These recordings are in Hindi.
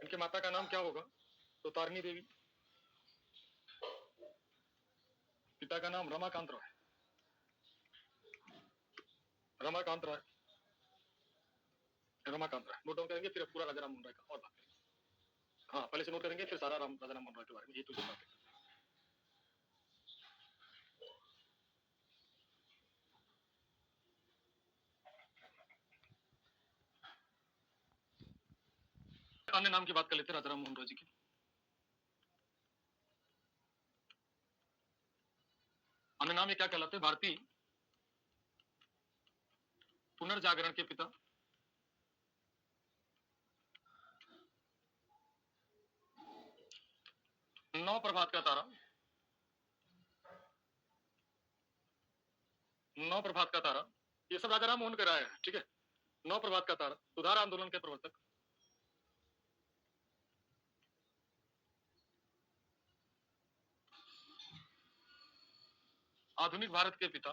इनके माता का नाम क्या होगा? तो तारिणी देवी। पिता का नाम रमाकांत राय। रमाकांत राय, रमाकांत राय नोट डाउन करेंगे, फिर पूरा राजा राम मोहन राय का और बात करेंगे। हाँ, पहले से नोट करेंगे, फिर सारा राजा राम मोहन राय के बारे में ये तुझे बात करेंगे। अन्य नाम की बात कर लेते हैं राजा राम मोहन राय जी की। अन्य नाम ये क्या कहलाते हैं? भारतीय पुनर्जागरण के पिता, नौ प्रभात का तारा, नौ प्रभात का तारा, ये सब राजा राम मोहन के राय है, ठीक है। नौ प्रभात का तारा, सुधार आंदोलन के प्रवर्तक, आधुनिक भारत के पिता,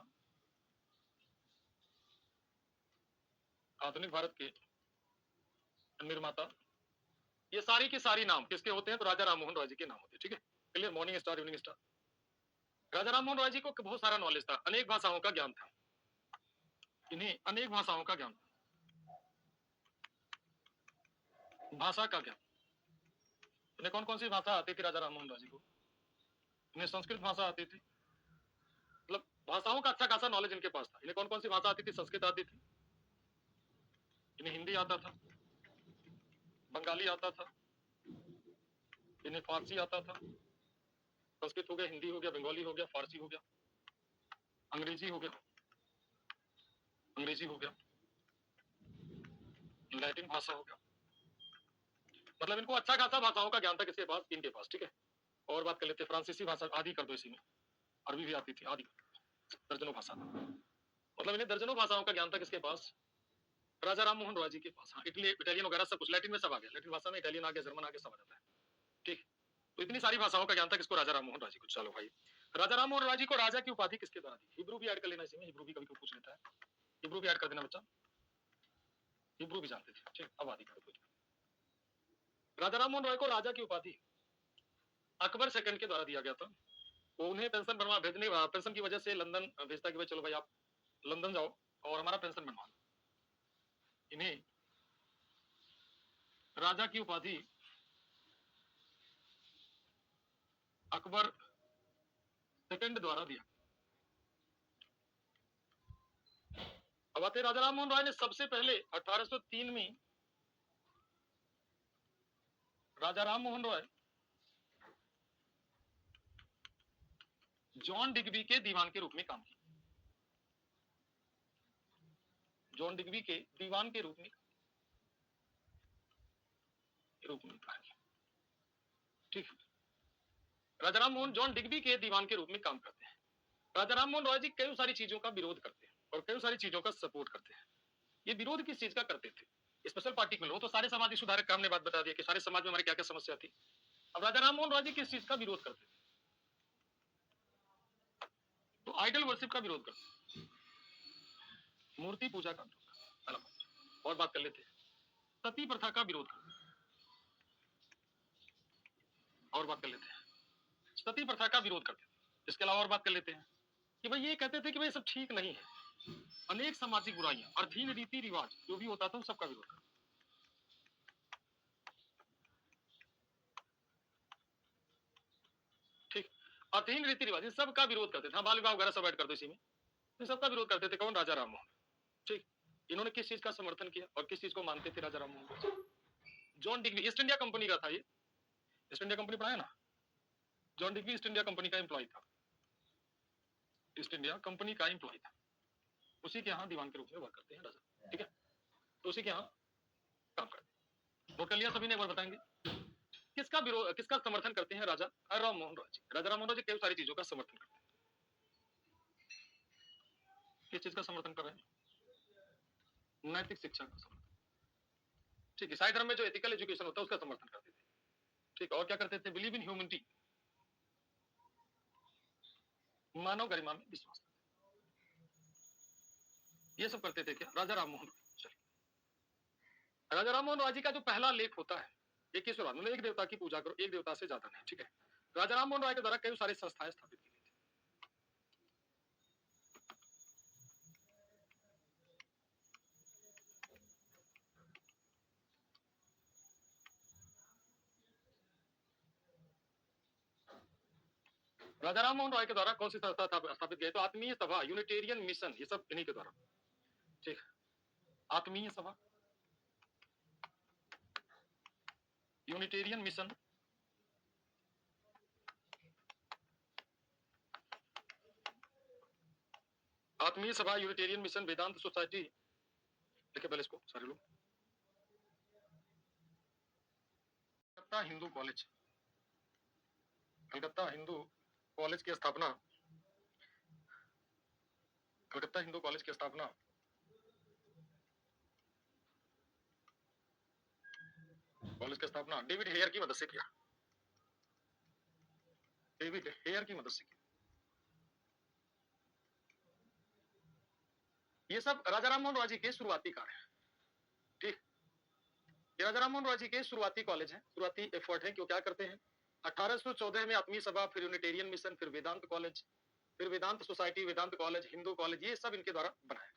आधुनिक भारत के निर्माता, ये सारी की सारी नाम किसके होते हैं? तो राजा राम मोहन राय जी के नाम होते हैं, ठीक है। Clear? Morning star, evening star. Raja Ram Mohan Roy ji को बहुत सारा नॉलेज था, अनेक भाषाओं का ज्ञान था, इन्हें अनेक भाषाओं का ज्ञान, भाषा का ज्ञान। इन्हें कौन कौन सी भाषा आती थी राजा राम मोहन राय जी को? इन्हें संस्कृत भाषा आती थी, मतलब भाषाओं का अच्छा खासा नॉलेज इनके पास था। इन्हें कौन कौन सी भाषा आती थी? संस्कृत आती थी, इन्हें हिंदी आता था, बंगाली आता था, इन्हें फारसी आता था। संस्कृत हो गया, हिंदी हो गया, बंगाली हो गया, फारसी हो गया, अंग्रेजी हो गया, अंग्रेजी हो गया, लैटिन भाषा हो गया। मतलब इनको अच्छा खासा भाषाओं का ज्ञान था किसके पास? इनके पास, ठीक है। और बात कर लेते हैं फ्रांसीसी भाषा, आदि कर दो इसी में, अरबी भी आती थी, आदि दर्जनों भाषा, मतलब इन्हें दर्जनों भाषाओं का ज्ञान था किसके पास? राजा राम मोहन राय जी के पास। हाँ, इटालियन वगैरह सब कुछ, लैटिन में सब आ गया, लैटिन भाषा में इटालियन आ गया, जर्मन आ गया, सब आ जाता है, ठीक। तो इतनी सारी भाषाओं का ज्ञान था किसको? राजा राम मोहन राय जी को। चलो भाई, राजा राम मोहन राय जी को राजा की उपाधि किसके द्वारा दी? हिब्रू भी ऐड कर लेना इसी में, हिब्रू भी कभी कोई पूछ लेता है, हिब्रू भी ऐड कर देना बच्चा, हिब्रू भी जानते थे, ठीक। अब आदि कर दो। राजा राम मोहन राय को राजा की उपाधि अकबर सेकंड के द्वारा दिया गया था। वो उन्हें पेंशन बनवा भेजने, पेंशन की वजह से लंदन भेजता कि भाई चलो भाई आप लंदन जाओ और हमारा पेंशन बनवा लो। इन्हें राजा की उपाधि अकबर सेकंड द्वारा दिया। अब आते राजा राम मोहन राय ने सबसे पहले 1803 में राजा राम मोहन राय जॉन डिग्बी के दीवान के रूप में काम किया। जॉन डिग्बी के दीवान के रूप में काम किया, ठीक। राजा राम मोहन जॉन डिग्बी के दीवान के रूप में काम करते हैं। राजा राम मोहन राय जी कई सारी चीजों का विरोध करते हैं और कई सारी चीजों का सपोर्ट करते हैं। ये विरोध किस चीज का करते थे? स्पेशल पार्टी में लो तो सारे समाजी सुधारक का हमने बात बता दिया कि सारे समाज में हमारी क्या क्या समस्या थी। अब राजा राम मोहन राय जी किस चीज का विरोध करते थे? तो आइडल वर्शिप का विरोध करते, मूर्ति पूजा का विरोध करते। और बात कर लेते हैं सती प्रथा का विरोध करते, और बात कर लेते हैं सती प्रथा का विरोध करते थे। इसके अलावा और बात कर लेते हैं कि भाई ये कहते थे कि भाई सब ठीक नहीं है, अनेक सामाजिक बुराइयां, अधीन रीति रिवाज जो भी होता था उन सबका विरोध करते, ठीक। अधीन रीति रिवाज इन सबका विरोध करते थे। बाल विवाह वगैरह सब ऐड कर दो इसी में, इन सबका विरोध करते थे। कौन? राजा राम मोहन, ठीक। इन्होंने किस चीज का समर्थन किया और किस चीज को मानते थे Raja Ram Mohan? John Digby, East India company का था ये, ईस्ट इंडिया कंपनी पढ़ा है ना। John Digby East India company का एम्प्लॉय था, ईस्ट इंडिया कंपनी का एम्प्लॉय था। उसी के यहाँ दीवान के रूप में वर्क करते हैं राजा, ठीक है। तो उसी के यहाँ काम करते हैं। नोट कर लिया सभी ने? एक बार बताएंगे किसका विरोध, किसका समर्थन करते हैं राजा राम मोहन राय जी? राजा राम मोहन राय जी कई सारी चीजों का समर्थन करते हैं। किस चीज का समर्थन कर रहे हैं? नैतिक शिक्षा का समर्थन, ठीक। ईसाई धर्म में जो एथिकल एजुकेशन होता है उसका समर्थन करते थे, ठीक। और क्या करते थे? बिलीव इन ह्यूमनिटी, मानव गरिमा में विश्वास करते, ये सब करते थे क्या? राजा राम मोहन राय। राजा राम मोहन राय जी का जो पहला लेख होता है एकेश्वरवाद मतलब एक देवता की पूजा करो, एक देवता से ज्यादा नहीं, ठीक है। राजा राम मोहन राय के द्वारा कई सारी संस्थाएं स्थापित की गई थी। राजा राम मोहन राय के द्वारा कौन सी संस्था स्थापित की? तो आत्मीय सभा, यूनिटेरियन मिशन, ये सब इन्हीं के द्वारा, ठीक। आत्मीय सभा, यूनिटेरियन मिशन, आत्मीय सभा, यूनिटेरियन मिशन, वेदांत सोसाइटी। देखिए पहले इसको सारे लोग। कलकत्ता हिंदू कॉलेज, कलकत्ता हिंदू कॉलेज की स्थापना, कलकत्ता हिंदू कॉलेज की स्थापना डेविड हेयर की मदद से किया, डेविड हेयर की मदद से किया। ये सब राजा राम मोहन राय जी के शुरुआती कार्य हैं, ठीक। ये राजा राम मोहन राय जी के शुरुआती कॉलेज हैं, शुरुआती एफर्ट है कि वो क्या करते हैं। 1814 में आत्मीय सभा, फिर यूनिटेरियन मिशन, फिर वेदांत कॉलेज, फिर वेदांत सोसाइटी, वेदांत कॉलेज, हिंदू कॉलेज, ये सब इनके द्वारा बनाया,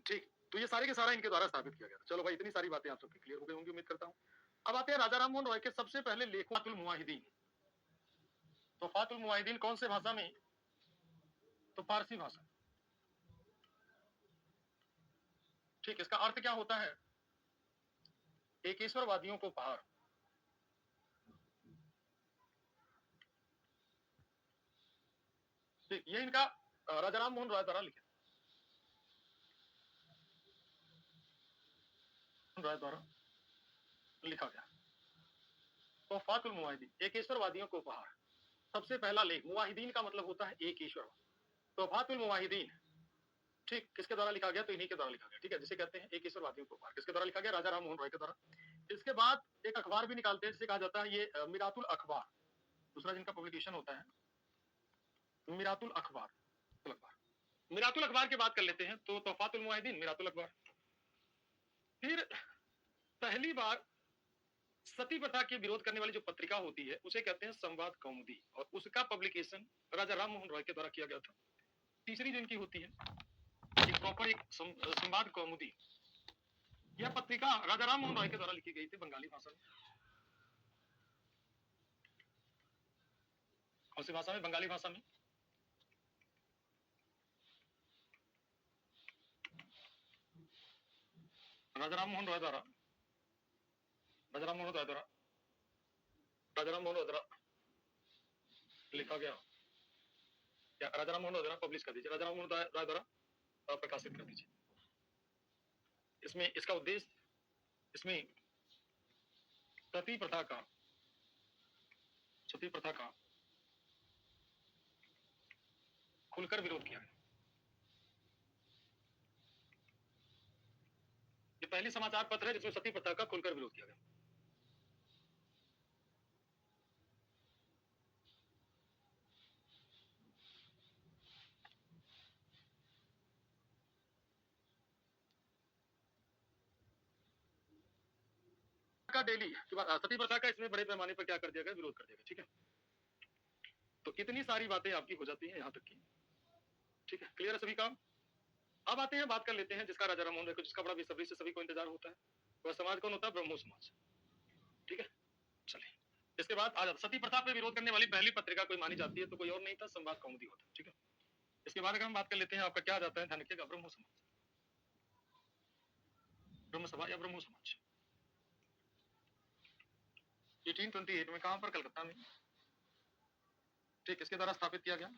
ठीक। तो ये सारे के सारा इनके द्वारा स्थापित किया गया। चलो भाई, इतनी सारी बातें आप सबकी क्लियर हो गई होंगी उम्मीद करता हूँ। अब आते हैं राजा राम मोहन राय के सबसे पहले लेखों, तोहफातुल मुवाहिदीन। तोहफातुल मुवाहिदीन कौन से भाषा में? तो फारसी भाषा, ठीक। इसका अर्थ क्या होता है? एकेश्वरवादियों को पहाड़, ठीक। ये इनका राजा राम मोहन राय द्वारा लिखा, राय द्वारा लिखा गया। तोहफातुल मुवाहिदीन, एकेश्वरवादियों को उपहार। सबसे पहला लेख, मुवाहिदीन का मतलब होता है एक ईश्वर। तोहफातुल मुवाहिदीन, ठीक, किसके द्वारा लिखा गया? तो इन्हीं के द्वारा लिखा गया, ठीक है। जिसे कहते हैं एक ईश्वरवादियों को उपहार, किसके द्वारा लिखा गया? राजा राम मोहन राय के द्वारा। इसके बाद एक अखबार भी निकालते हैं जिसे कहा जाता है ये मिरातुल अखबार, दूसरा जिनका पब्लिकेशन होता है मिरातुल अखबार। मिरातुल अखबार की बात कर लेते हैं। तो तोहफातुल मुवाहिदीन, मिरातुल अखबार। फिर पहली बार सती प्रथा के विरोध करने वाली जो पत्रिका होती है उसे कहते हैं संवाद कौमुदी, और उसका पब्लिकेशन राजा राम मोहन राय के द्वारा किया गया था। तीसरी जो इनकी होती है एक प्रॉपर एक संवाद कौमुदी, यह पत्रिका राजा राम मोहन राय के द्वारा लिखी गई थी बंगाली भाषा में। कौन सी भाषा में? बंगाली भाषा में। राजा राम मोहन राय द्वारा, राजा राम मोहन राय द्वारा, राजा राम मोहन राय द्वारा लिखा गया, या राजा राम मोहन राय द्वारा पब्लिश कर दीजिए, राजा राम मोहन राय द्वारा प्रकाशित कर दीजिए। इसमें इसका उद्देश्य, इसमें सती प्रथा का, सती प्रथा का खुलकर विरोध किया है। ये पहली समाचार पत्र है जिसमें सती प्रथा का खुलकर विरोध किया गया। का डेली सती प्रथा का इसमें बड़े पैमाने पर क्या कर दिया गया? विरोध कर दिया गया, ठीक है। तो इतनी सारी बातें आपकी हो जाती हैं यहाँ तक की, ठीक है। क्लियर है सभी का? अब आते हैं, बात कर लेते हैं जिसका राजा राम मोहन राय को, जिसका बड़ा बेसब्री से सभी को इंतजार होता है। वह समाज कौन होता है? ब्रह्मो समाज, ठीक है। चलिए, इसके बाद आ जाता सती प्रथा पे विरोध करने वाली पहली पत्रिका कोई मानी जाती है तो कोई और नहीं था, संवाद कौमुदी होता है, ठीक है। इसके बाद अगर हम बात कर लेते हैं, आपका क्या आ जाता है? ध्यान रखिएगा, ब्रह्मो समाज, ब्रह्म सभा या ब्रह्मो समाज। 1828 में, कहां पर? कलकत्ता में, ठीक। इसके द्वारा स्थापित किया गया।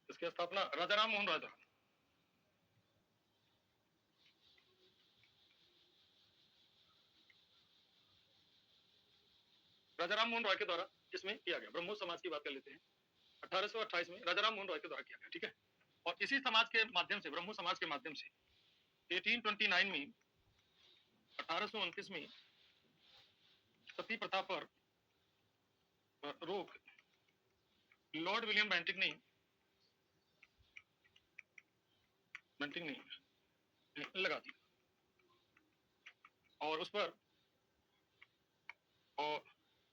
इसकी स्थापना राजा राम मोहन राय द्वारा, राजा राम मोहन राय के द्वारा इसमें किया गया। ब्रह्मो समाज की बात कर लेते हैं, 1828 में राजा राम मोहन राय के द्वारा किया गया, ठीक है। और इसी समाज के माध्यम से, ब्रह्मो समाज के माध्यम से 1829 में, 1829 में सती प्रथा पर रोक लॉर्ड विलियम बेंटिक ने, बेंटिक ने लगा दी। और उस पर और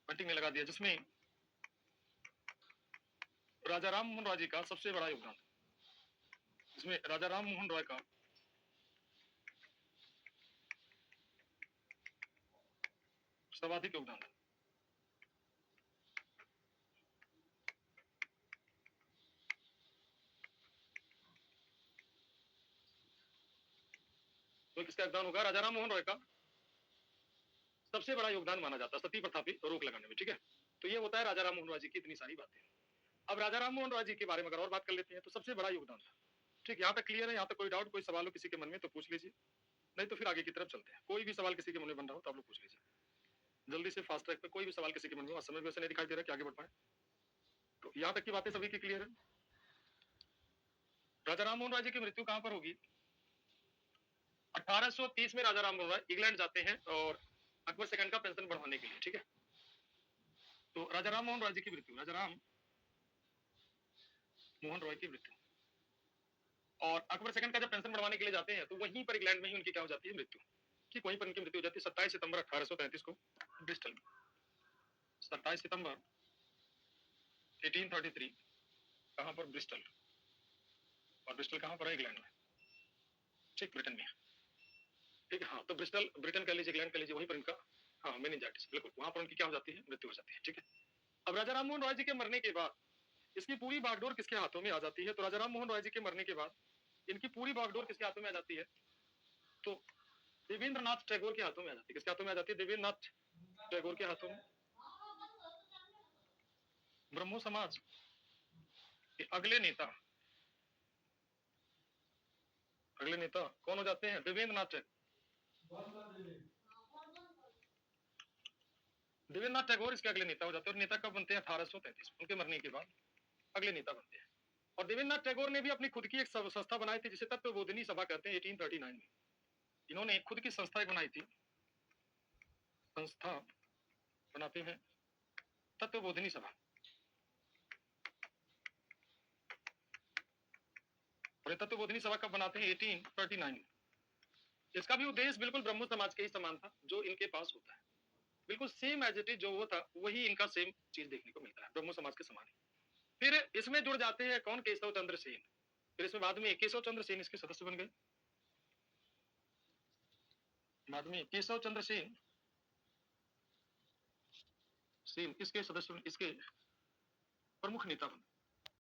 पेंटिंग में लगा दिया, जिसमें राजा राम मोहन रॉय जी का सबसे बड़ा योगदान, इसमें राजा राम मोहन रॉय का सर्वाधिक योगदान है। तो किसका योगदान होगा? राजा राम मोहन रॉय का सबसे बड़ा योगदान माना जाता है सती प्रथा पे रोक लगाने में, ठीक है। तो ये होता है राजा राम मोहन रॉय जी की इतनी सारी बातें। अब राजा राम मोहन रॉय जी के बारे में अगर और बात कर लेते हैं तो सबसे बड़ा योगदान था, ठीक। यहाँ तक क्लियर है? यहाँ तक कोई डाउट, कोई सवाल हो किसी के मन में तो पूछ लीजिए, नहीं तो फिर आगे की तरफ चलते हैं। कोई भी सवाल किसी के मन में बन रहा हो तो आप लोग पूछ लीजिए जल्दी से, फास्ट ट्रैक पे। कोई भी सवाल किसी के मन में समय वैसे नहीं दिखाई दे रहा कि आगे बढ़ पाए। तो यहाँ तक की बातें सभी की क्लियर है? राजा राम मोहन रॉय जी की मृत्यु कहाँ पर होगी? 1830 में राजा राम मोहन रॉय इंग्लैंड जाते हैं और अकबर सेकंड का पेंशन बढ़ाने के लिए, ठीक है। तो राजा राम मोहन रॉय जी की मृत्यु, राजा राम मोहन रॉय की मृत्यु, और अकबर सेकंड का जब पेंशन बढ़वाने के लिए जाते हैं तो वहीं पर इंग्लैंड में ही उनकी क्या हो जाती है? मृत्यु। ठीक वहीं पर उनकी मृत्यु हो जाती है 27 सितंबर 1833 को ब्रिस्टल में। 27 सितंबर 1833 कहां पर? ब्रिस्टल। और ब्रिस्टल कहां पर है? इंग्लैंड में, ठीक, ब्रिटेन में। ठीक है, हाँ। तो ब्रिस्टल ब्रिटेन कह लीजिए, इंग्लैंड कह लीजिए, वहीं पर इनका, हाँ, मेनिंजाइटिस, बिल्कुल वहां पर उनकी क्या हो जाती है? मृत्यु हो जाती है, ठीक है। अब राजा राम मोहन रॉय जी के मरने के बाद इसकी पूरी बागडोर किसके हाथों में आ जाती है? तो राजा राम मोहन रॉय जी के मरने के बाद इनकी पूरी बागडोर किसके हाथों में आ जाती है? तो देवेंद्रनाथ टैगोर के हाथों में आ जाती है। किसके हाथों में आ जाती है? देवेंद्रनाथ टैगोर के हाथों में। ब्रह्मो समाज के अगले नेता कौन हो जाते हैं? देवेंद्रनाथ टैगोर। देवेंद्रनाथ टैगोर इसके अगले नेता हो जाते हैं। और नेता कब बनते हैं? 1833, उनके मरने के बाद अगले नेता बनते हैं। और देवेंद्रनाथ टैगोर ने भी अपनी खुद की एक संस्था बनाई थी जिसे तत्वबोधिनी सभा कहते हैं। 1839 में इन्होंने खुद की संस्था एक बनाई थी, संस्था बनाते हैं तत्वबोधिनी सभा। और ये तत्वबोधिनी सभा कब बनाते हैं? 1839 में। इसका भी उद्देश्य बिल्कुल ब्रह्मो समाज के ही समान था जो इनके पास होता है, बिल्कुल सेम एज इट इज जो वो था वही इनका सेम चीज देखने को मिलता है, ब्रह्मो समाज के समान। फिर इसमें जुड़ जाते हैं कौन? केशव चंद्र सेन। फिर इसमें बाद में केशव चंद्र सेन इसके सदस्य बन गए। बाद में केशव चंद्र सेन इसके सदस्य, इसके प्रमुख नेता बने।